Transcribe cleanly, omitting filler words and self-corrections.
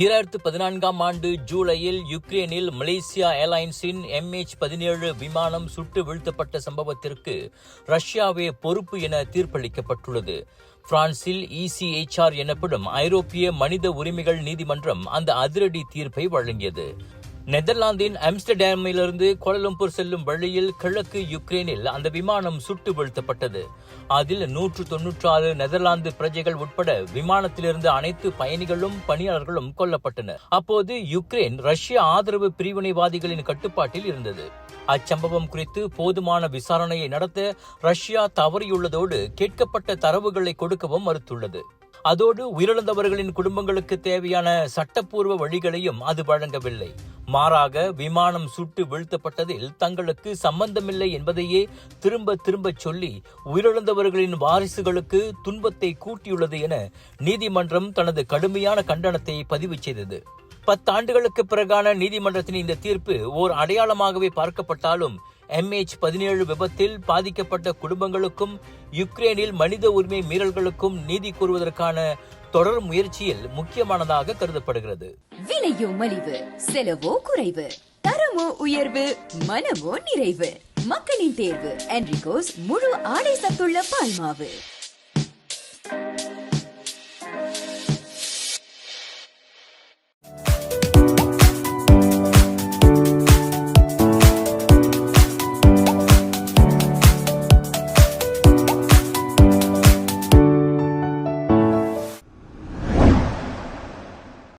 2014ஆம் ஆண்டு ஜூலையில் யுக்ரேனில் Malaysia ஏர்லைன்ஸின் MH17 விமானம் சுட்டு வீழ்த்தப்பட்ட சம்பவத்திற்கு ரஷ்யாவே பொறுப்பு என தீர்ப்பளிக்கப்பட்டுள்ளது. பிரான்சில் ECHR எனப்படும் ஐரோப்பிய மனித உரிமைகள் நீதிமன்றம் அந்த அதிரடி தீர்ப்பை வழங்கியது. நெதர்லாந்தின் ஆம்ஸ்டர்டாமிலிருந்து கோலாலம்பூர் செல்லும் வழியில் கிழக்கு யுக்ரேனில் அந்த விமானம் சுட்டு வீழ்த்தப்பட்டது. அதில் 196 நெதர்லாந்து பிரஜைகள் உட்பட விமானத்திலிருந்து அனைத்து பயணிகளும் பணியாளர்களும் கொல்லப்பட்டனர். அப்போது யுக்ரேன் ரஷ்ய ஆதரவு பிரிவினைவாதிகளின் கட்டுப்பாட்டில் இருந்தது. அச்சம்பவம் குறித்து போதுமான விசாரணையை நடத்த ரஷ்யா தவறியுள்ளதோடு கேட்கப்பட்ட தரவுகளை கொடுக்கவும் மறுத்துள்ளது. அதோடு உயிரிழந்தவர்களின் குடும்பங்களுக்கு தேவையான சட்டப்பூர்வ வழிகளையும் அது வழங்கவில்லை. மாறாக விமானம் சுட்டு வீழ்த்தப்பட்டதில் தங்களுக்கு சம்பந்தமில்லை என்பதையே திரும்ப திரும்ப சொல்லி உயிரிழந்தவர்களின் வாரிசுகளுக்கு துன்பத்தை கூட்டியுள்ளது என நீதிமன்றம் தனது கடுமையான கண்டனத்தை பதிவு செய்தது. 10 ஆண்டுகளுக்கு பிறகான நீதிமன்றத்தின் இந்த தீர்ப்பு ஓர் அடையாளமாகவே பார்க்கப்பட்டாலும் MH17 விபத்தில் பாதிக்கப்பட்ட குடும்பங்களுக்கும் யுக்ரேனில் மனித உரிமை மீறல்களுக்கும் நீதி கூறுவதற்கான தொடர் முயற்சியில் முக்கியமானதாக கருதப்படுகிறது. விலையோ மலிவு, செலவோ குறைவு, தரமோ உயர்வு, மனமோ நிறைவு. மக்களின் தேர்வு என்ரிகோஸ் முழு ஆடை சத்துள்ள பால்மாவு.